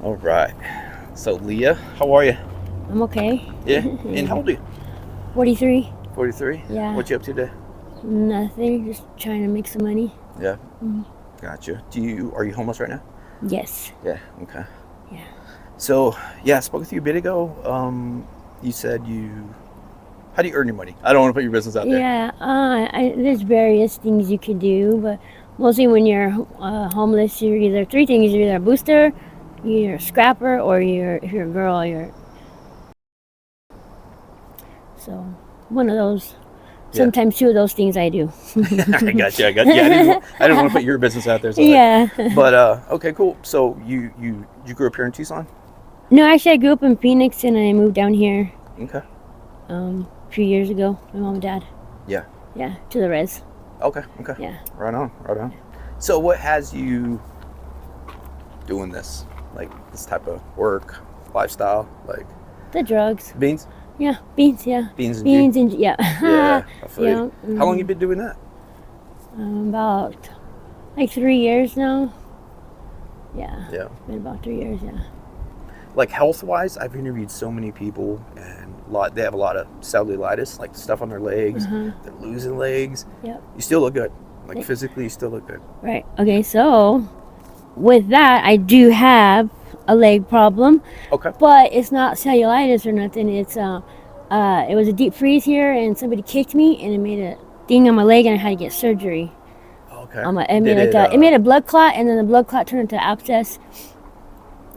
All right. So, Leah, how are you? I'm okay. Yeah. And how old are you? 43. 43? Yeah. What you up to today? Nothing. Just trying to make some money. Yeah. Mhm. Gotcha. Are you homeless right now? Yes. Yeah. Okay. Yeah. So, yeah, I spoke with you a bit ago. You said how do you earn your money? I don't want to put your business out there. Yeah. There's various things you can do, but mostly when you're homeless, you're either three things. You're either a booster, you're a scrapper, or if you're a girl, you're so one of those. Yeah. Sometimes two of those things I do. I got you. I didn't want to put your business out there. So Yeah. But okay, cool. So you grew up here in Tucson? No, actually, I grew up in Phoenix and I moved down here Okay. a few years ago. My mom and dad. Yeah. Yeah, to the res. Okay. Okay. Yeah. Right on. Right on. So what has you doing this? Like this type of work, lifestyle, like The drugs. beans? Yeah, beans. Yeah, Beans and beans and yeah. Yeah. I feel Yeah. you. How long you been doing that? About like 3 years now. Yeah. Yeah. It's been about 3 years. Yeah. Like health wise, I've interviewed so many people and they have a lot of cellulitis, like stuff on their legs. They're losing legs. Yep. You still look good. Like Yep. physically you still look good. Right. Okay. So with that, I do have a leg problem, Okay. but it's not cellulitis or nothing. It's it was a deep freeze here, and somebody kicked me, and it made a ding on my leg, and I had to get surgery. Okay. It made a blood clot, and then the blood clot turned into abscess,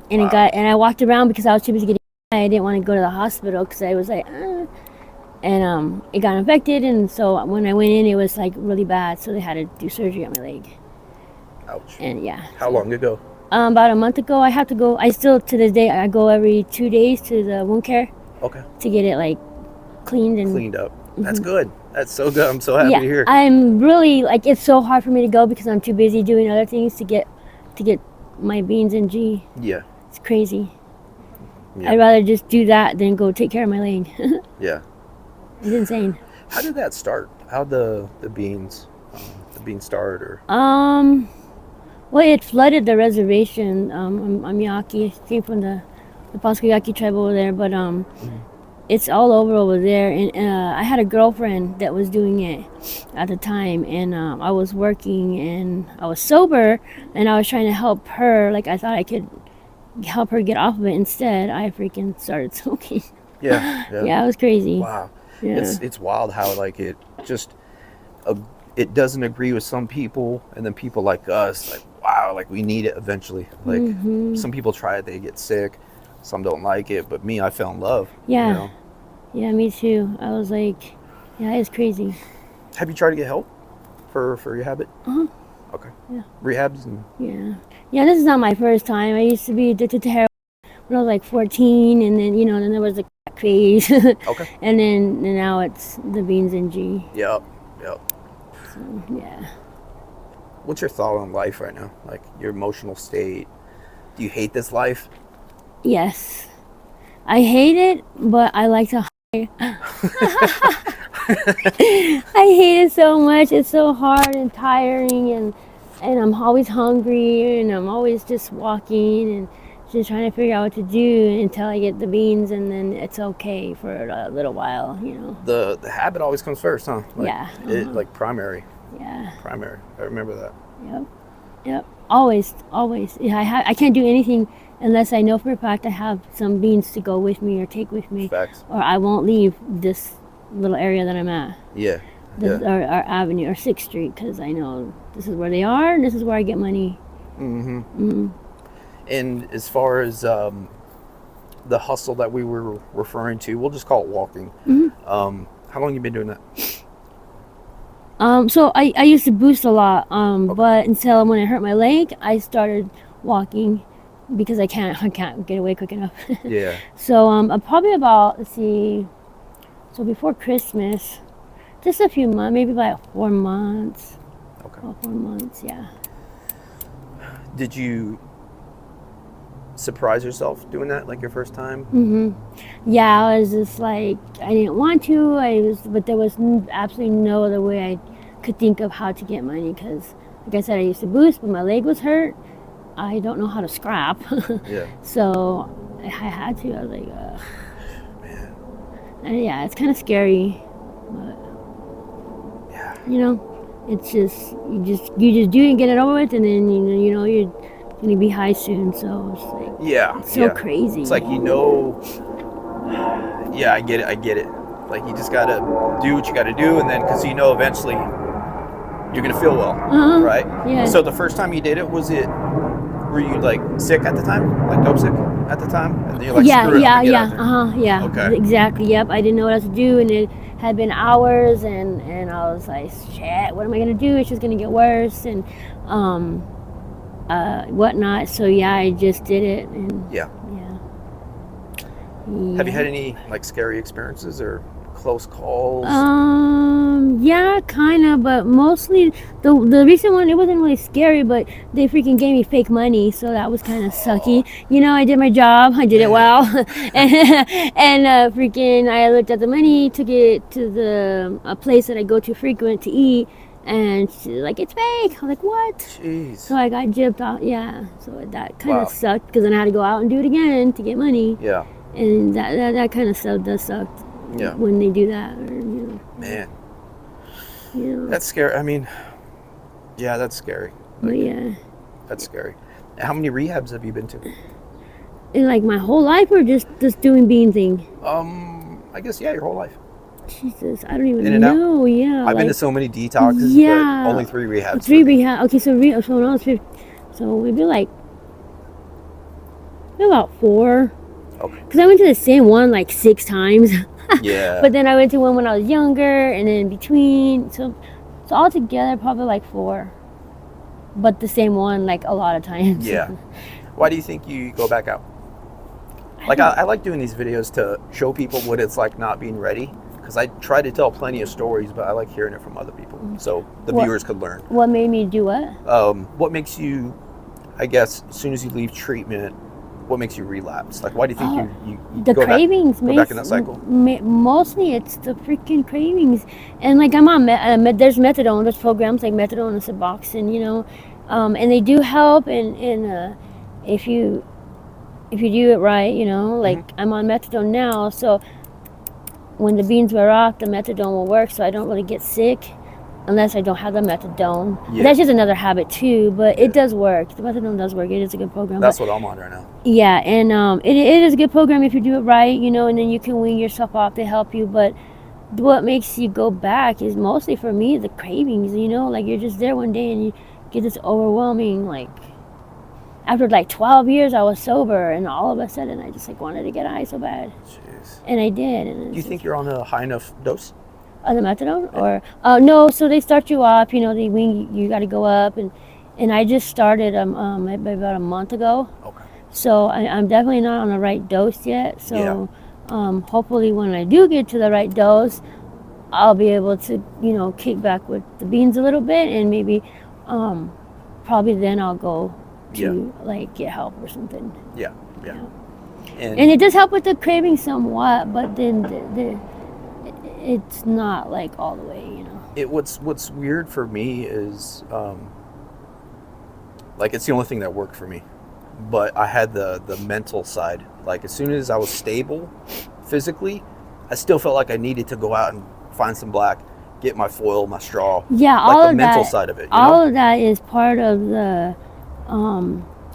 and Wow. and I walked around because I was too busy getting. I didn't want to go to the hospital because I was like, and it got infected, and so when I went in, it was like really bad, so they had to do surgery on my leg, Ouch. and yeah. How long ago? About a month ago, I have to go. I still to this day I go every 2 days to the wound care Okay. to get it like cleaned and Cleaned up. That's good. That's so good. I'm so happy yeah. to hear. I'm really like it's so hard for me to go because I'm too busy doing other things to get my beans and G. Yeah. It's crazy. Yeah. I'd rather just do that than go take care of my leg. Yeah. It's insane. How did that start? How'd the beans start or? Well, it flooded the reservation. I'm Yaqui. I came from the Pasco Yaqui tribe over there, but it's all over there. And I had a girlfriend that was doing it at the time, and I was working and I was sober, and I was trying to help her. Like I thought I could help her get off of it. Instead, I freaking started smoking. Yeah. Yeah, it was crazy. Wow. Yeah. It's wild how like it just it doesn't agree with some people, and then people like us like wow, like we need it eventually. Like some people try it, they get sick. Some don't like it, but me, I fell in love. Yeah. You know? Yeah, me too. I was like, yeah, it's crazy. Have you tried to get help for your habit? Uh-huh. Okay. Yeah. Rehabs and Yeah. Yeah, this is not my first time. I used to be addicted to heroin when I was like 14, and then, then there was the crack phase. okay. And now it's the beans and G. Yep. So, yeah. What's your thought on life right now? Like your emotional state? Do you hate this life? Yes. I hate it, but I like to I hate it so much. It's so hard and tiring, and I'm always hungry, and I'm always just walking and just trying to figure out what to do until I get the beans, and then it's okay for a little while, The habit always comes first, huh? Like, Yeah. It like primary. Yeah. Primary. I remember that. Yep. Always. Yeah, I can't do anything unless I know for a fact I have some beans to go with me or take with me, Facts. or I won't leave this little area that I'm at. Yeah. Our avenue or 6th Street, because I know this is where they are and this is where I get money. And as far as the hustle that we were referring to, we'll just call it walking. How long you been doing that? So I used to boost a lot, but until when I hurt my leg, I started walking because I can't get away quick enough. Yeah. So probably about, let's see, so before Christmas, just a few months, maybe about 4 months. Okay. About 4 months, yeah. Did you surprise yourself doing that, like your first time? Yeah, I was just like, I didn't want to. But there was absolutely no other way I could think of how to get money because, like I said, I used to boost, but my leg was hurt, I don't know how to scrap. Yeah. So I had to. I was like, ugh. Man. And yeah, it's kind of scary. But, Yeah. you know, it's just you just do it and get it over with, and then you're gonna be high soon. So it's like Yeah. it's so crazy. It's like, yeah, I get it. Like, you just gotta do what you gotta do, and then because eventually you're gonna feel well, right? Yeah. So the first time you did it, were you like sick at the time, like dope sick at the time, and then you're like, screw it, I'm gonna get out there. Yeah. Okay. Exactly. Yep. I didn't know what else to do, and it had been hours, and I was like, shit, what am I gonna do? It's just gonna get worse, and whatnot. So yeah, I just did it, and Yeah. Have you had any like scary experiences or close calls? Yeah, kind of, but mostly the recent one, it wasn't really scary, but they freaking gave me fake money, so that was kind of sucky. I did my job, I did it well, and freaking, I looked at the money, took it to a place that I go to frequent to eat, and she's like, it's fake. I'm like, what? Jeez. So I got gypped out, yeah. So that kind of sucked, because then I had to go out and do it again to get money. Yeah. And that kind of sucked. Yeah. When they do that, Man. That's scary. I mean, yeah, that's scary. But yeah. That's scary. How many rehabs have you been to? In like my whole life, or just doing bean thing? I guess your whole life. Jesus, I don't even know. Out? Yeah. I've been to so many detoxes. Yeah. But only 3 rehabs. 3 rehabs. Okay, so when I was 15, so we'd be like about 4. Okay. Because I went to the same one like 6 times. Yeah. But then I went to one when I was younger, and then in between. So all together, probably like 4. But the same one like a lot of times. Yeah. Why do you think you go back out? Like, I like doing these videos to show people what it's like not being ready. Because I try to tell plenty of stories, but I like hearing it from other people. So the viewers could learn. What made me do what? What makes you, I guess, as soon as you leave treatment, what makes you relapse? Like, why do you think you the go cravings go back in that cycle? Mostly it's the freaking cravings. And like I'm on there's methadone, there's programs like methadone and Suboxone, and they do help. And if you do it right, like I'm on methadone now, so when the beans wear off, the methadone will work, so I don't really get sick unless I don't have the methadone. Yeah. That's just another habit too, but it does work. The methadone does work. It is a good program. That's what I'm on right now. Yeah, and it is a good program if you do it right, and then you can wean yourself off to help you. But what makes you go back is mostly for me the cravings. Like you're just there one day and you get this overwhelming, like after like 12 years I was sober, and all of a sudden I just like wanted to get high so bad. Jeez. And I did. And do you think you're on a high enough dose? The methadone? Or no, so they start you up, they wean you got to go up, and I just started maybe about a month ago. Okay. So I'm definitely not on the right dose yet. So hopefully when I do get to the right dose, I'll be able to kick back with the beans a little bit, and maybe probably then I'll go to like get help or something. Yeah. And it does help with the craving somewhat, but then it's not like all the way, What's weird for me is like it's the only thing that worked for me, but I had the mental side. Like as soon as I was stable physically, I still felt like I needed to go out and find some black, get my foil, my straw. Yeah, like all the mental side of it. All of that is part of the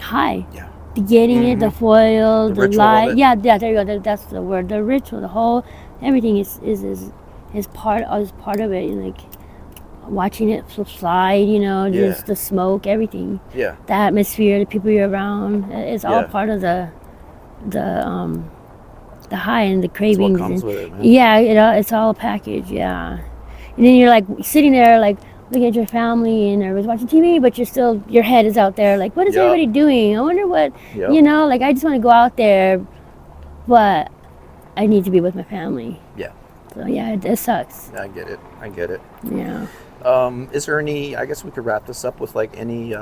high. Yeah. The getting it, the foil, the light. Yeah, there you go. That's the word. The ritual, the whole everything is part of it. Like watching it slide, just the smoke, everything. Yeah. The atmosphere, the people you're around. It's all part of the high and the cravings. That's what comes with it, man. Yeah, it's all a package. Yeah. And then you're like sitting there like looking at your family and everybody's watching TV, but your head is out there like, what is everybody doing? I wonder what, like I just want to go out there, but I need to be with my family. Yeah. So yeah, it sucks. I get it. Yeah. Is there any, I guess we could wrap this up with like any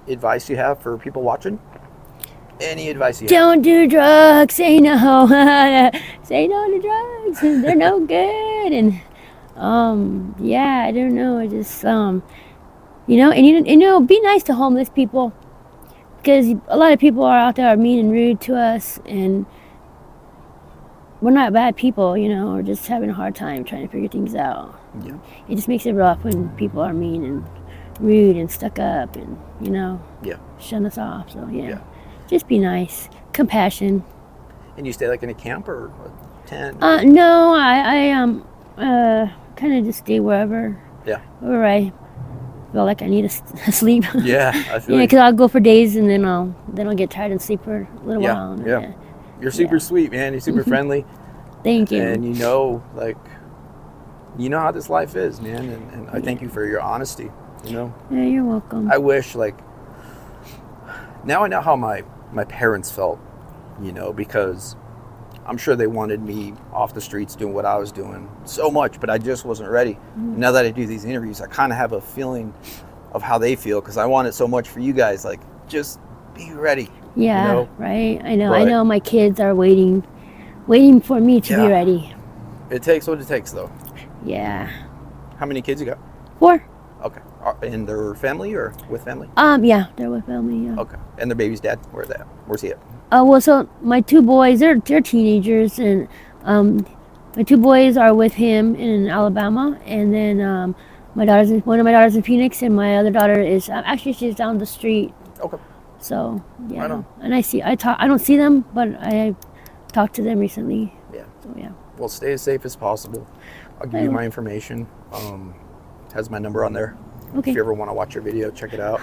advice you have for people watching? Any advice you have? Don't do drugs. Say no. Say no to drugs. They're no good. And I don't know. I just, and be nice to homeless people. because a lot of people are out there are mean and rude to us, and we're not bad people, you know. We're just having a hard time trying to figure things out. Yeah. It just makes it rough when people are mean and rude and stuck up, and you know, Yeah. shun us off. So yeah, Yeah. just be nice, compassion. And you stay like in a camp or a tent? No, I kind of just stay wherever I feel like I need to sleep. Yeah, I feel Yeah, you. because I'll go for days and then I'll get tired and sleep for a little while. And, Yeah. You're super sweet, man. You're super friendly. Thank you. And you know how this life is, man. And I thank you for your honesty, you know. Yeah, you're welcome. I wish, like, now I know how my parents felt, you know, because I'm sure they wanted me off the streets doing what I was doing so much, but I just wasn't ready. Now that I do these interviews, I kind of have a feeling of how they feel, because I want it so much for you guys. Like, just be ready. Yeah, you know? right. I know. But I know my kids are waiting for me to be ready. It takes what it takes, though. Yeah. How many kids you got? 4. Okay. In their family or with family? Yeah, they're with family. Yeah. Okay. And their baby's dad? Where's he at? Well, so my 2 boys, they're teenagers, and my 2 boys are with him in Alabama, and then one of my daughters in Phoenix, and my other daughter is actually she's down the street. Okay. So yeah, Right on. and I don't see them, but I talked to them recently. Yeah. So yeah. Well, stay as safe as possible. I'll give you my information. Has my number on there. Okay. If you ever want to watch your video, check it out.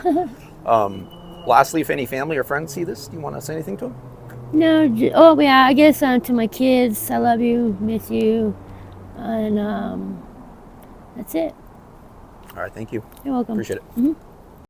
Lastly, if any family or friends see this, do you want to say anything to them? No. Oh yeah. I guess to my kids, I love you, miss you, and that's it. All right. Thank you. You're welcome. Appreciate it. Mm-hmm.